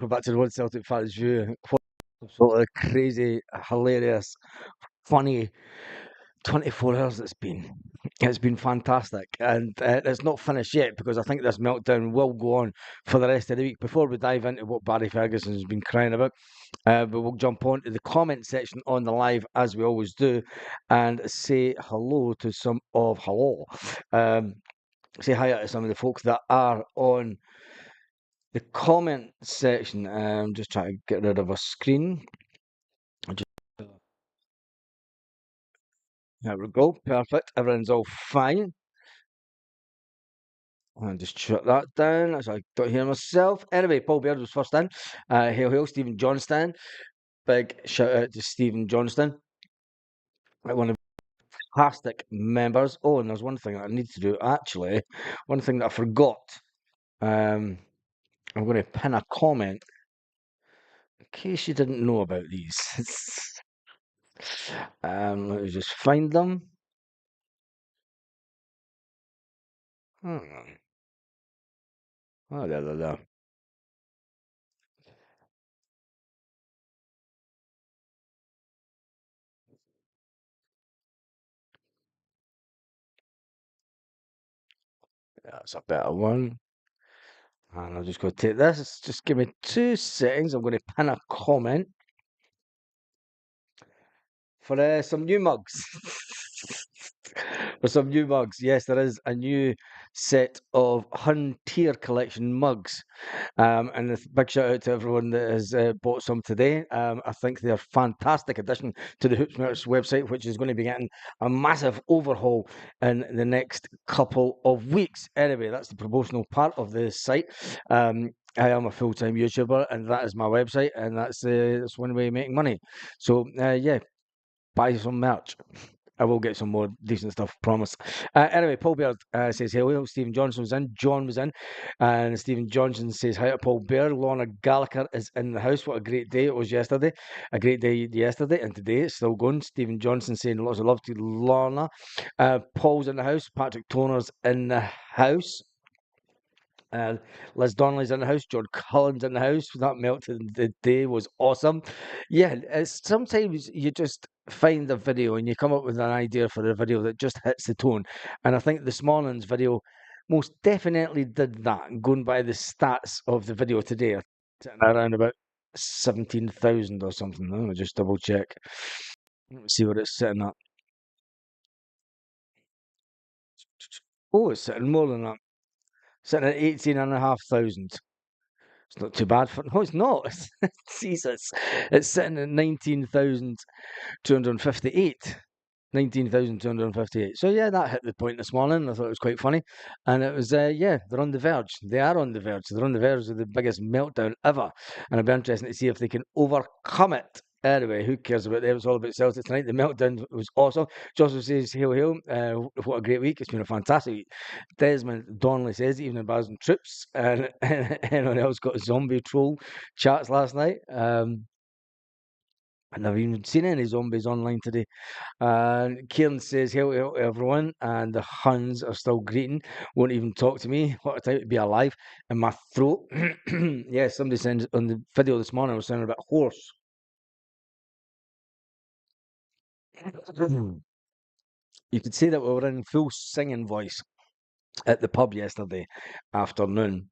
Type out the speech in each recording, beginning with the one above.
welcome back to the One Celtic Fans View. What a sort of crazy, hilarious, funny 24 hours it's been. It's been fantastic, and it's not finished yet because I think this meltdown will go on for the rest of the week. Before we dive into what Barry Ferguson has been crying about, we will jump on to the comment section on the live as we always do, and say hello to some of um, say hi to some of the folks that are on the comment section. I'm just trying to get rid of a screen. There we go. Perfect. Everything's all fine. I'll just shut that down as I don't hear myself. Anyway, Paul Baird was first in. Hail, hail, Stephen Johnston. Big shout out to Stephen Johnston. One of the fantastic members. Oh, and there's one thing that I need to do actually. One thing that I forgot. Um, I'm going to pin a comment in case you didn't know about these. Let me just find them. Hmm. Oh, there. That's a better one. And I'll just go take this. Just give me 2 seconds. I'm going to pin a comment for some new mugs. For some new mugs. Yes, there is a new set of Huntier collection mugs. And a big shout out to everyone that has bought some today. I think they're a fantastic addition to the Hoops Merch website, which is going to be getting a massive overhaul in the next couple of weeks. Anyway, that's the promotional part of the site. I am a full-time YouTuber, and that is my website, and that's one way of making money. So yeah, buy some merch. I will get some more decent stuff, promise. Anyway, Paul Baird says hello. Stephen Johnson was in. John was in. And Stephen Johnson says hi to Paul Baird. Lorna Gallagher is in the house. What a great day it was yesterday. A great day yesterday. And today it's still going. Stephen Johnson saying lots of love to Lorna. Paul's in the house. Patrick Toner's in the house. Liz Donnelly's in the house. John Cullen's in the house. That melted the day was awesome. Yeah, it's sometimes you just find a video and you come up with an idea for a video that just hits the tone. And I think this morning's video most definitely did that. Going by the stats of the video today, sitting around about 17,000 or something. Let me just double check. Let's see what it's sitting at. Oh, it's sitting more than that. Sitting at 18,500. It's not too bad for. No, it's not. Jesus. It's sitting at 19,258. 19,258. So yeah, that hit the point this morning. I thought it was quite funny. And it was yeah, they're on the verge. They are on the verge. They're on the verge of the biggest meltdown ever. And it'll be interesting to see if they can overcome it. Anyway, who cares about them? It's all about Celtic tonight. The meltdown was awesome. Joshua says, hail, hail. What a great week. It's been a fantastic week. Desmond Donnelly says, even in Bars and Troops. And anyone else got zombie troll chats last night? I've never even seen any zombies online today. And Kieran says, hello, everyone. And the Huns are still greeting, won't even talk to me. What a time to be alive. And my throat. Yeah, somebody said on the video this morning, I was sounding a bit hoarse. You could say that we were in full singing voice at the pub yesterday afternoon.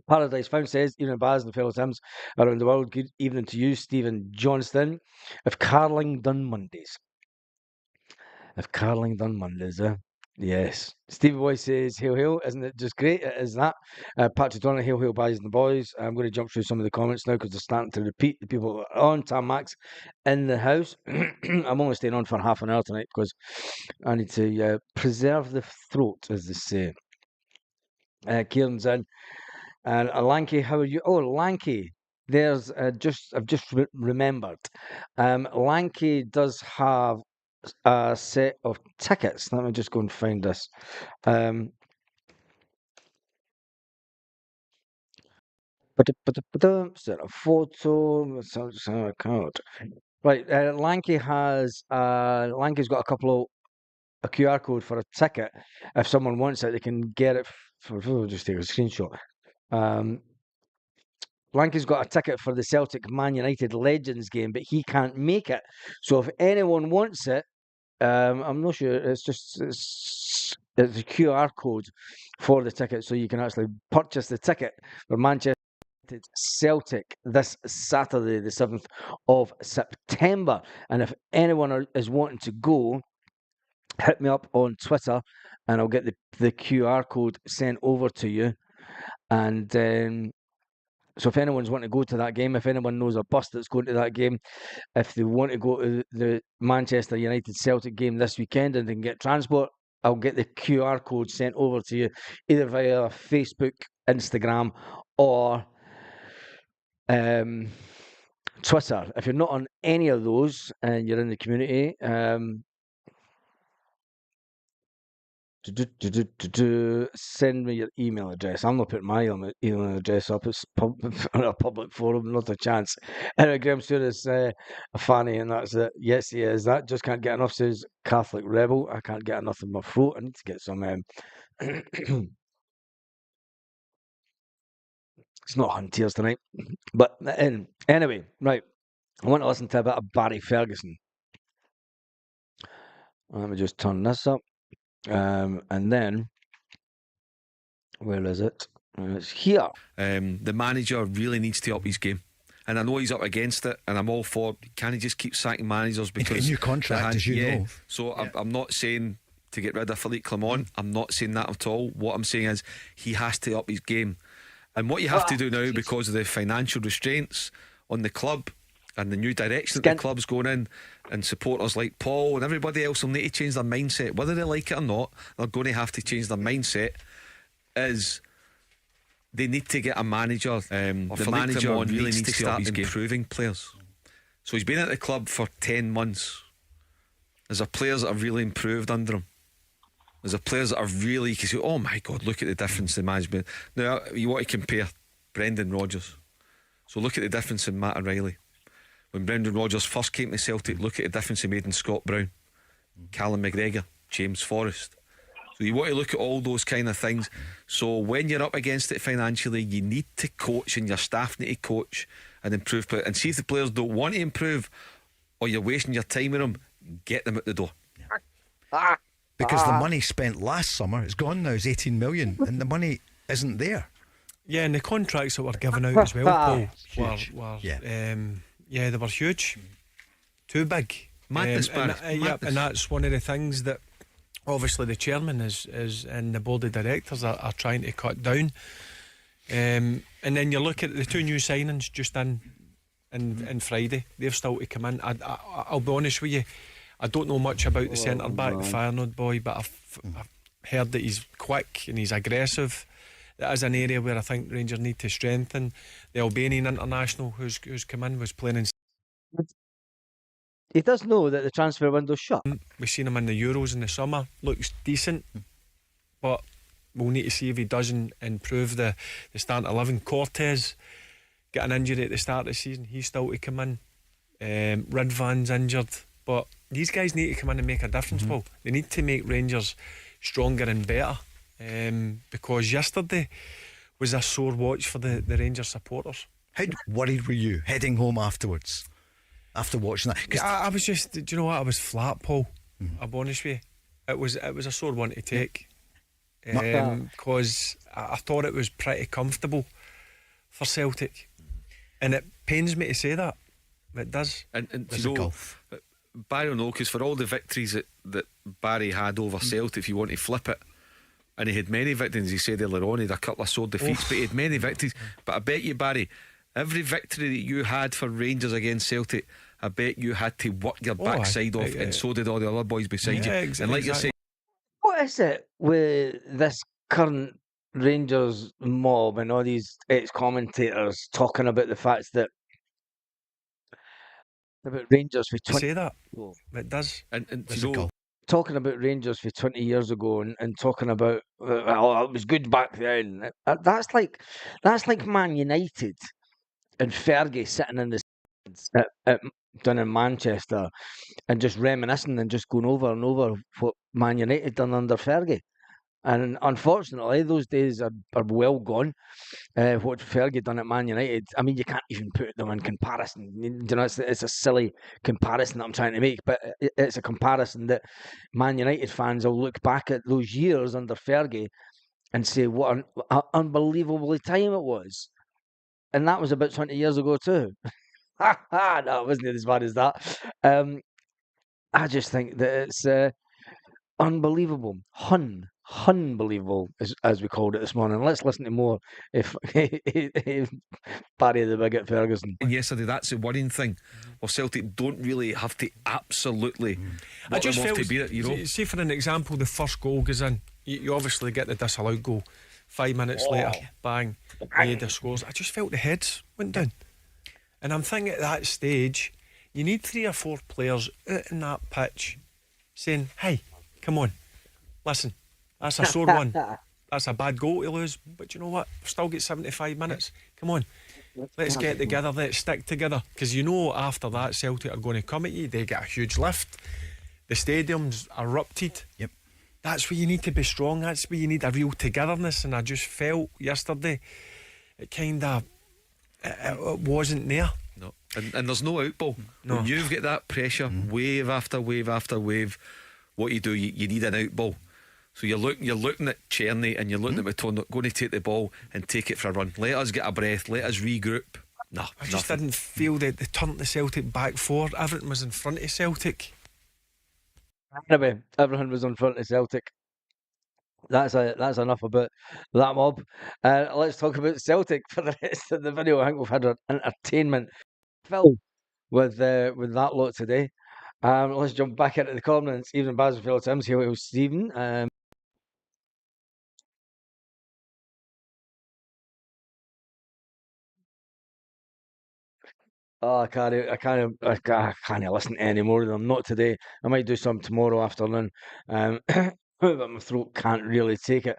Paradise Found says, even Baz and fellow Sims around the world, good evening to you, Stephen Johnston. If Carling done Mondays. If Carling done Mondays, yes. Stevie Boy says, hail, hail. Isn't it just great? It is that. Patrick Donner, hail, hail, boys and the boys. I'm going to jump through some of the comments now because they're starting to repeat. The people that are on. Tam Max in the house. I'm only staying on for half an hour tonight because I need to preserve the throat, as they say. Kieran's in. And Lanky, how are you? Oh, Lanky. There's I've just remembered. Lanky does have a set of tickets. Let me just go and find this. Set a photo. Card. Right, Lanky's got a couple of a QR code for a ticket. If someone wants it, they can get it. Just take a screenshot. Blanky's got a ticket for the Celtic Man United Legends game, but he can't make it. So if anyone wants it, I'm not sure. It's a QR code for the ticket, so you can actually purchase the ticket for Manchester United Celtic this Saturday, the 7th of September. And if anyone is wanting to go, hit me up on Twitter, and I'll get the QR code sent over to you. And so if anyone's wanting to go to that game, if anyone knows a bus that's going to that game, if they want to go to the Manchester United Celtic game this weekend and they can get transport, I'll get the QR code sent over to you either via Facebook, Instagram, or Twitter. If you're not on any of those and you're in the community, send me your email address. I'm not putting my email address up. It's on a public forum, not a chance. Anyway, Graham Stewart is a fanny, and that's it. Yes, he is. That just can't get enough, says Catholic Rebel. I can't get enough in my throat. I need to get some. It's not on tears tonight. But anyway, right. I want to listen to a bit of Barry Ferguson. Let me just turn this up. And then, where is it? It's here. The manager really needs to up his game. And I know he's up against it, and I'm all for. Can he just keep sacking managers because a new contract, as you know? So yeah. I'm not saying to get rid of Philippe Clement. I'm not saying that at all. What I'm saying is he has to up his game. And what you have to do now, because of the financial restraints on the club and the new direction that the club's going in, and supporters like Paul and everybody else will need to change their mindset, whether they like it or not. They're going to have to change their mindset. Is they need to get a manager. The manager really needs to start improving players. So he's been at the club for 10 months. There's players that have really improved under him. There's players that are really, you can say, oh my God, look at the difference in management. Now you want to compare Brendan Rodgers, so look at the difference in Matt O'Reilly. When Brendan Rodgers first came to Celtic, look at the difference he made in Scott Brown, Callum McGregor, James Forrest. So you want to look at all those kind of things. So when you're up against it financially, you need to coach, and your staff need to coach and improve. And see if the players don't want to improve, or you're wasting your time with them, get them out the door. Because the money spent last summer is gone now. It's 18 million, and the money isn't there. Yeah, and the contracts that were given out as well, Paul, were they were huge, too big. Madness, and that's one of the things that obviously the chairman is and the board of directors are trying to cut down. And then you look at the two new signings just in Friday. They've still to come in. I'll be honest with you, I don't know much about the centre back, the Feyenoord boy, but I've heard that he's quick and he's aggressive. That is an area where I think Rangers need to strengthen. The Albanian international who's come in was playing in. He does know that the transfer window's shut. We've seen him in the Euros in the summer. Looks decent, but we'll need to see if he doesn't improve the starting 11. Cortez got an injury at the start of the season. He's still to come in. Ridvan's injured, but these guys need to come in and make a difference. Paul, they need to make Rangers stronger and better, because yesterday was a sore watch for the Rangers supporters. How worried were you heading home afterwards after watching that? I was just, do you know what, I was flat, Paul. I'll be honest with you, it was a sore one to take, because I thought it was pretty comfortable for Celtic, and it pains me to say that. It does. And you know, Barry will know, because for all the victories that Barry had over Celtic, if you want to flip it, and he had many victories, he said earlier on he had a couple of sore defeats, but he had many victories. But I bet you, Barry, every victory that you had for Rangers against Celtic, I bet you had to work your backside off, and so did all the other boys beside you. And like you say, what is it with this current Rangers mob and all these ex-commentators talking about the fact that about Rangers for 20 say that it does, and you know, talking about Rangers for 20 years ago and talking about it was good back then. That's like Man United and Fergie sitting in the stands down in Manchester and just reminiscing and just going over and over what Man United done under Fergie. And unfortunately, those days are well gone. What Fergie done at Man United, I mean, you can't even put them in comparison. You know, it's a silly comparison that I'm trying to make, but it's a comparison that Man United fans will look back at those years under Fergie and say what an unbelievable time it was. And that was about 20 years ago too. No, it wasn't as bad as that. I just think that it's unbelievable. Unbelievable, as we called it this morning. Let's listen to more if Barry the Bigot Ferguson. And yesterday, that's the worrying thing. Well, Celtic don't really have to absolutely. I just felt to beat it, you know. See, for an example, the first goal goes in. You obviously get the disallowed goal. 5 minutes later, bang, Maeda scores. I just felt the heads went down. And I'm thinking at that stage, you need 3 or 4 players out in that pitch saying, hey, come on, listen, that's a sore one. That's a bad goal to lose. But you know what? We've still got 75 minutes. Come on, let's get together, let's stick together. Because you know after that, Celtic are going to come at you. They get a huge lift. The stadium's erupted. Yep. That's where you need to be strong. That's where you need a real togetherness. And I just felt yesterday it kind of it wasn't there. No, and there's no outball. No. When you've got that pressure, wave after wave after wave, what you do, you need an outball. So you're looking at Czerny and you're looking at McTominay going to take the ball and take it for a run. Let us get a breath. Let us regroup. No, I just didn't feel that they turned the Celtic back forward. Everything was in front of Celtic. Anyway, everyone was in front of Celtic. That's enough about that mob. Let's talk about Celtic for the rest of the video. I think we've had an entertainment film with that lot today. Let's jump back into the comments. Even Baz Phil Tim's here with Stephen. Oh, I can't listen to any more of them. Not today. I might do some tomorrow afternoon. But my throat can't really take it.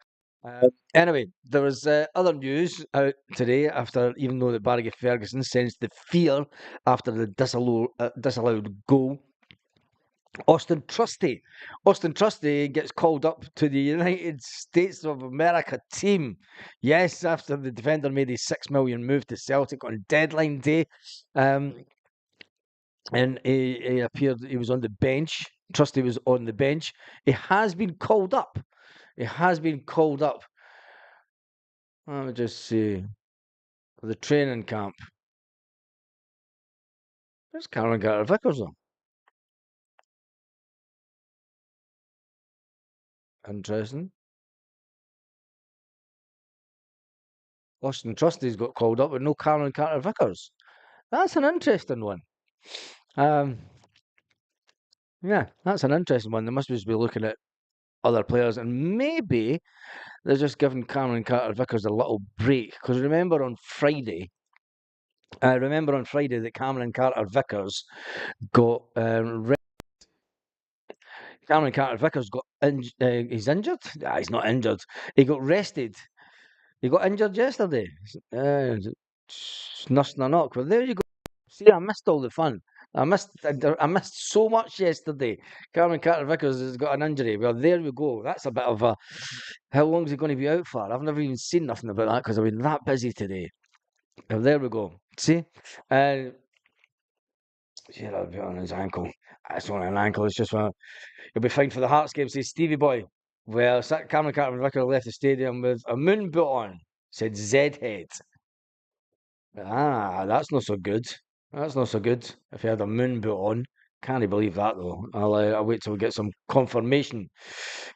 Anyway, there was other news out today after, even though that Barry Ferguson sensed the fear after the disallowed goal. Austin Trusty gets called up to the United States of America team. Yes, after the defender made his $6 million move to Celtic on deadline day. And he appeared, he was on the bench. Trusty was on the bench. He has been called up. Let me just see. The training camp. There's Cameron Carter-Vickers on. Interesting. Austin Trusty's got called up with no Cameron Carter-Vickers. That's an interesting one. Yeah, that's an interesting one. They must just be looking at other players, and maybe they're just giving Cameron Carter-Vickers a little break. Because remember on Friday that Cameron Carter-Vickers got Cameron Carter-Vickers got he's injured. He's not injured. He got rested. He got injured yesterday. Nursing a knock. Well, there you go. See, I missed all the fun. I missed so much yesterday. Cameron Carter-Vickers has got an injury. Well, there we go. That's a bit of a. How long is he going to be out for? I've never even seen nothing about that because I've been that busy today. Well, there we go. See, yeah, that'll be on his ankle. It's not an ankle. It's just he'll be fine for the Hearts game. Says Stevie Boy. Well, Cameron Carter-Vickers left the stadium with a moon boot on. Said Z-head. That's not so good. That's not so good. If he had a moon boot on, can't believe that though. I'll wait till we get some confirmation.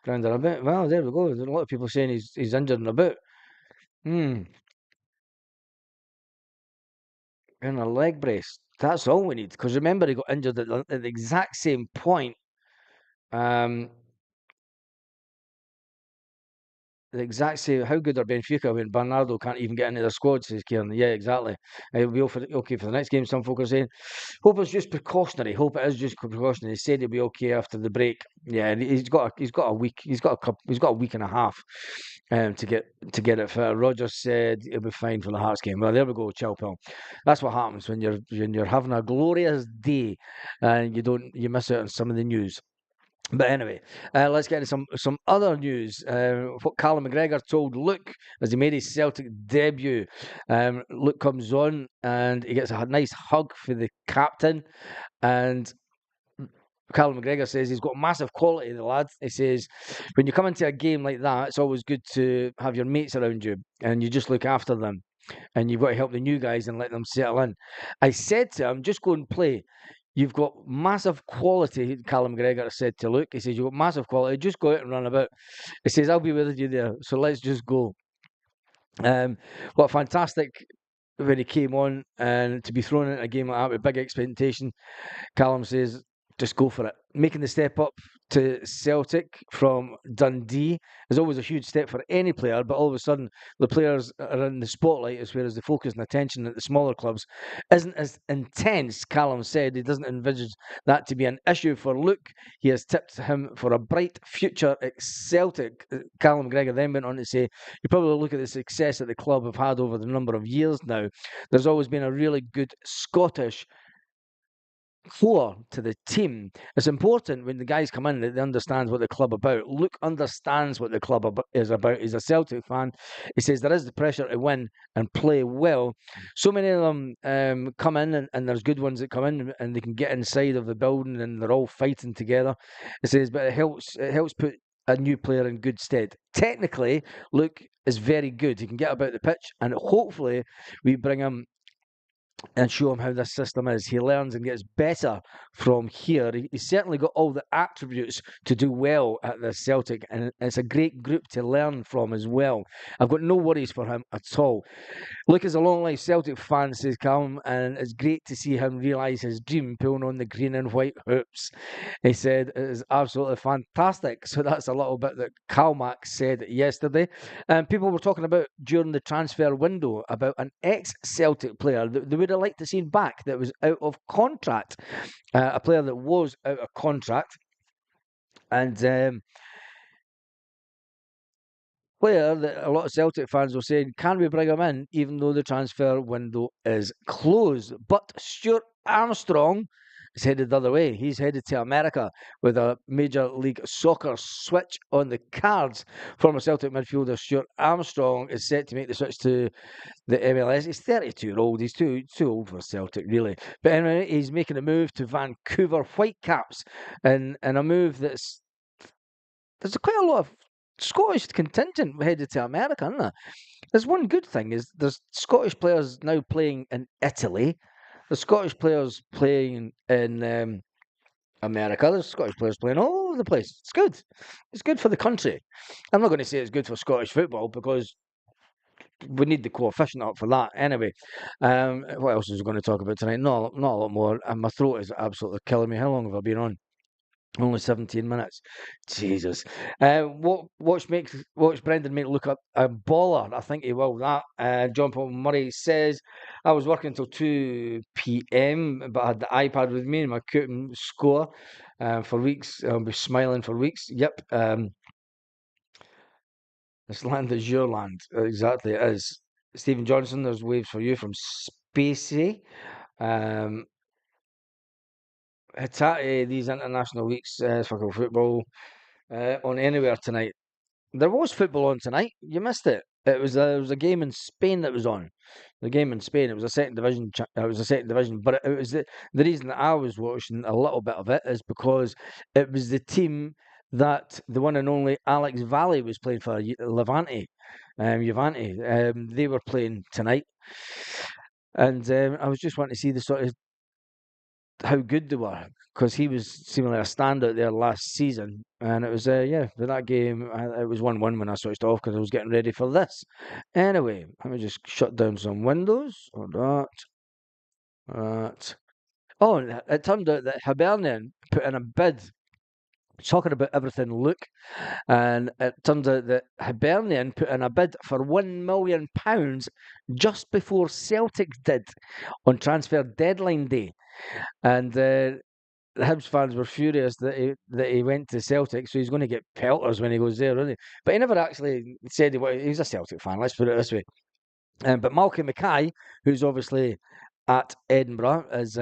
Grinder a bit. Well, there we go. There's a lot of people saying he's injured in a boot. In a leg brace. That's all we need. Because remember, he got injured at the exact same point. The exact same. How good are Benfica when Bernardo can't even get into their squad? Says Kieran. Yeah, exactly. He'll be okay for the next game. Some folk are saying, hope it's just precautionary. Hope it is just precautionary. He said he'll be okay after the break. Yeah, he's got a week. He's got a week and a half to get it fit. Rogers said he'll be fine for the Hearts game. Well, there we go, Chilpel. That's what happens when you're having a glorious day and you miss out on some of the news. But anyway, let's get into some other news. What Callum McGregor told Luke as he made his Celtic debut. Luke comes on and he gets a nice hug for the captain. And Callum McGregor says he's got massive quality, the lad. He says, when you come into a game like that, it's always good to have your mates around you and you just look after them. And you've got to help the new guys and let them settle in. I said to him, just go and play. You've got massive quality, Callum McGregor said to Luke. He says, you've got massive quality. Just go out and run about. He says, I'll be with you there. So let's just go. What fantastic when he came on and to be thrown into a game like that with big expectation. Callum says, just go for it. Making the step up to Celtic from Dundee is always a huge step for any player, but all of a sudden the players are in the spotlight, whereas the focus and attention at the smaller clubs isn't as intense. Callum said he doesn't envisage that to be an issue for Luke. He has tipped him for a bright future at Celtic. Callum McGregor then went on to say, you probably look at the success that the club have had over the number of years now. There's always been a really good Scottish core to the team. It's important when the guys come in that they understand what the club about. Luke understands what the club is about. He's a Celtic fan. He says there is the pressure to win and play well. So many of them come in, and there's good ones that come in and they can get inside of the building and they're all fighting together. He says, but it helps put a new player in good stead. Technically, Luke is very good. He can get about the pitch, and hopefully we bring him and show him how this system is. He learns and gets better from here. He's certainly got all the attributes to do well at the Celtic, and it's a great group to learn from as well. I've got no worries for him at all. Luke is a long-life Celtic fan, says Callum, and it's great to see him realise his dream, pulling on the green and white hoops. He said it is absolutely fantastic. So that's a little bit that Calmac said yesterday. And people were talking about during the transfer window about an ex-Celtic player that they would have liked to see back that was out of contract. A player that was out of contract. And player that a lot of Celtic fans were saying, can we bring him in even though the transfer window is closed? But Stuart Armstrong is headed the other way. He's headed to America with a Major League Soccer switch on the cards. Former Celtic midfielder Stuart Armstrong is set to make the switch to the MLS. He's 32-year-old. He's too old for Celtic, really. But anyway, he's making a move to Vancouver Whitecaps, and a move there's quite a lot of Scottish contingent headed to America, isn't there? There's one good thing is there's Scottish players now playing in Italy. There's Scottish players playing in America. There's Scottish players playing all over the place. It's good. It's good for the country. I'm not going to say it's good for Scottish football because we need the coefficient up for that. Anyway, what else is we going to talk about tonight? Not a lot more. And my throat is absolutely killing me. How long have I been on? Only 17 minutes. Jesus. Watch Brendan make look up a baller. I think he will. That John Paul Murray says, I was working until 2 p.m. but I had the iPad with me and I couldn't score for weeks. I'll be smiling for weeks. Yep. This land is your land. Exactly, it is. Stephen Johnson, there's waves for you from Spacey. Hitati, these international weeks for football on anywhere tonight. There was football on tonight. You missed it. It was a game in Spain that was on. The game in Spain. It was a second division. But it was the reason that I was watching a little bit of it is because it was the team that the one and only Alex Valley was playing for, Levante. They were playing tonight, and I was just wanting to see the sort of how good they were because he was seemingly a standout there last season, and it was for that game it was 1-1 when I switched off because I was getting ready for this. Anyway, let me just shut down some windows. Or that. Oh, and it turned out that Hibernian put in a bid talking about everything Luke, and it turns out that Hibernian put in a bid for £1 million just before Celtic did on transfer deadline day. And the Hibs fans were furious that he went to Celtic, so he's going to get pelters when he goes there, isn't he? But he never actually said he's a Celtic fan, let's put it this way. But Malcolm Mackay, who's obviously at Edinburgh, is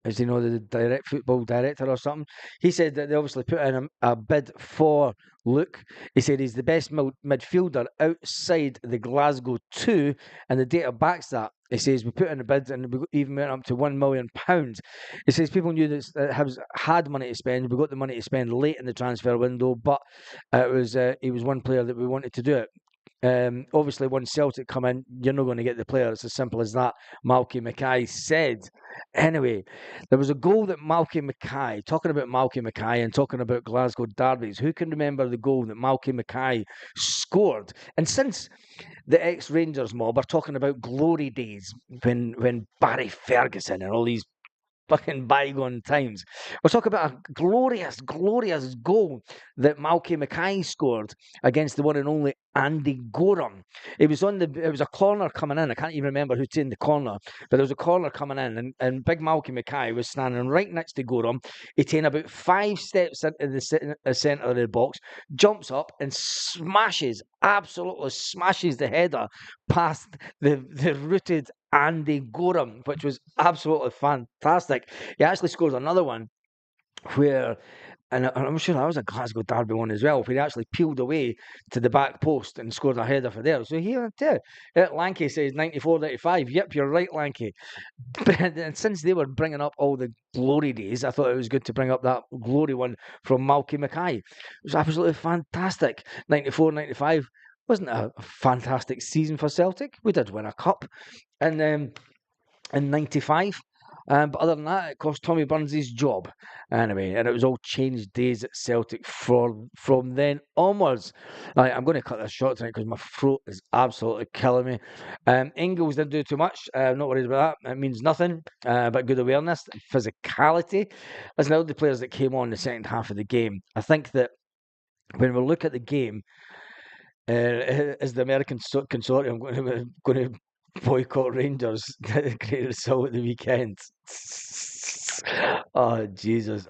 as you know, the direct football director or something. He said that they obviously put in a bid for Luke. He said he's the best midfielder outside the Glasgow 2, and the data backs that. He says we put in a bid and we even went up to £1 million. He says people knew that Hibs had money to spend. We got the money to spend late in the transfer window, but he was one player that we wanted to do it. Obviously, when Celtic come in, you're not going to get the player. It's as simple as that. Malky Mackay said. Anyway, there was a goal that Malky Mackay, talking about Malky Mackay and talking about Glasgow derbies, who can remember the goal that Malky Mackay scored? And since the ex-Rangers mob are talking about glory days when Barry Ferguson and all these fucking bygone times. We're talking about a glorious, glorious goal that Malky Mackay scored against the one and only Andy Gorham. It was a corner coming in. I can't even remember who's in the corner, but there was a corner coming in, and big Malky Mackay was standing right next to Gorham. He taken about 5 steps into the centre of the box, jumps up and absolutely smashes the header past the rooted Andy Gorham, which was absolutely fantastic. He actually scored another one where, and I'm sure that was a Glasgow derby one as well, where he actually peeled away to the back post and scored a header for there. So here, Lanky says 94-95. Yep, you're right, Lanky. And since they were bringing up all the glory days, I thought it was good to bring up that glory one from Malky Mackay. It was absolutely fantastic. 94-95. Wasn't a fantastic season for Celtic. We did win a cup in 95. But other than that, it cost Tommy Burns his job. Anyway, and it was all changed days at Celtic from then onwards. Right, I'm going to cut this short tonight because my throat is absolutely killing me. Ingles didn't do too much. Not worried about that. It means nothing. But good awareness, physicality. Listen, all the players that came on the second half of the game. I think that when we look at the game, as the American consortium going to boycott Rangers, great result at the weekend. Oh, Jesus.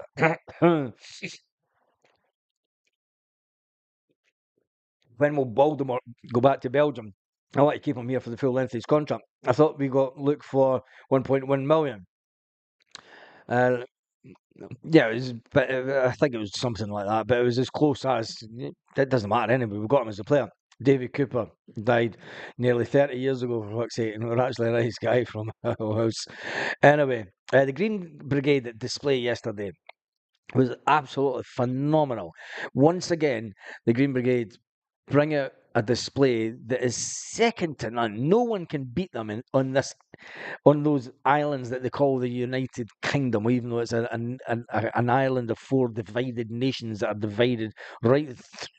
When will Baltimore go back to Belgium? I want to keep him here for the full length of his contract. I thought we got Luke for 1.1 million. Yeah, but I think it was something like that. But it was as close as it doesn't matter anyway. We got him as a player. David Cooper died nearly 30 years ago, for fuck's sake, and we're actually a nice guy from our house. Anyway, the Green Brigade display yesterday was absolutely phenomenal. Once again, the Green Brigade bring out a display that is second to none. No one can beat them on those islands that they call the United Kingdom, even though it's an island of 4 divided nations that are divided right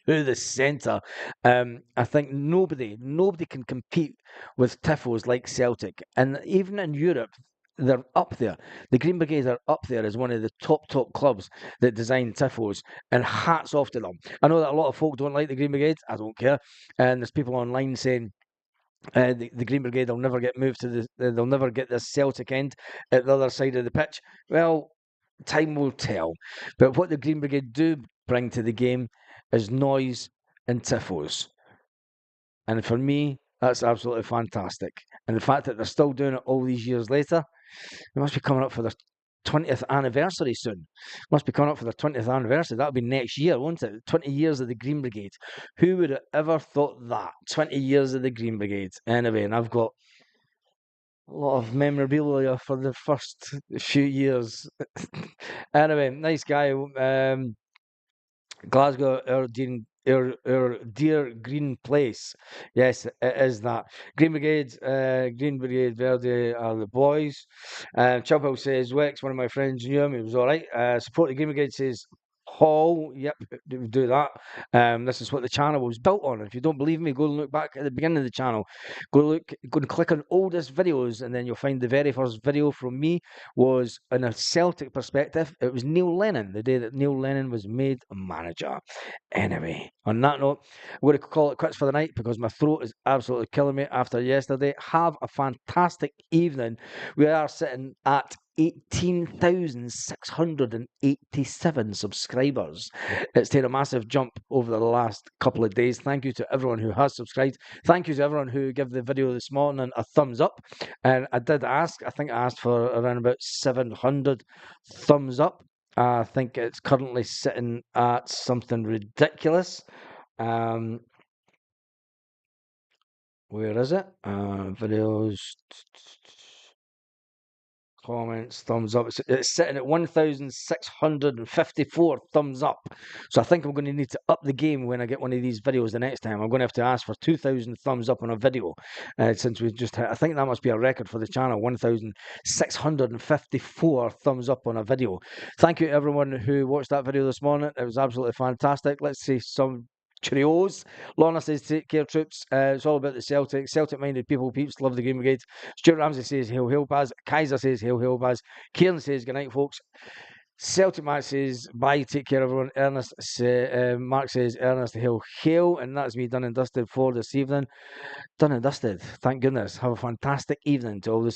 through the centre. I think nobody can compete with tifos like Celtic, and even in Europe, they're up there. The Green Brigade are up there as one of the top clubs that design tifos, and hats off to them. I know that a lot of folk don't like the Green Brigade. I don't care. And there's people online saying the Green Brigade will never get moved to they'll never get this Celtic end at the other side of the pitch. Well, time will tell. But what the Green Brigade do bring to the game is noise and tifos. And for me, that's absolutely fantastic. And the fact that they're still doing it all these years later, they must be coming up for their 20th anniversary soon. Must be coming up for their 20th anniversary. That'll be next year, won't it? 20 years of the Green Brigade. Who would have ever thought that? 20 years of the Green Brigade. Anyway, and I've got a lot of memorabilia for the first few years. Anyway, nice guy. Glasgow, our dear green place. Yes, it is that. Green Brigade Verde are the boys. Chubhill says, Wex, one of my friends knew him, he was alright. Support the Green Brigade says, Hall, yep, do that. This is what the channel was built on. If you don't believe me, go and look back at the beginning of the channel. Go and click on oldest videos, and then you'll find the very first video from me was in a Celtic perspective. It was Neil Lennon, the day that Neil Lennon was made manager. Anyway, on that note, I'm going to call it quits for the night because my throat is absolutely killing me after yesterday. Have a fantastic evening. We are sitting at 18,687 subscribers. It's taken a massive jump over the last couple of days. Thank you to everyone who has subscribed. Thank you to everyone who gave the video this morning a thumbs up. And I did ask, I think I asked for around about 700 thumbs up. I think it's currently sitting at something ridiculous. Where is it? Videos, comments, thumbs up. It's sitting at 1,654 thumbs up. So I think I'm going to need to up the game when I get one of these videos the next time. I'm going to have to ask for 2,000 thumbs up on a video. Since we just hit, I think that must be a record for the channel, 1,654 thumbs up on a video. Thank you to everyone who watched that video this morning. It was absolutely fantastic. Let's see some Cheerios. Lorna says, take care, troops. It's all about the Celtic. Celtic-minded people, peeps, love the Green Brigade. Stuart Ramsey says, hail, hail, Baz. Kaiser says, hail, hail, Baz. Kieran says, good night, folks. Celtic Matt says, bye, take care, everyone. Mark says, Ernest, hail, hail. And that's me done and dusted for this evening. Done and dusted. Thank goodness. Have a fantastic evening to all the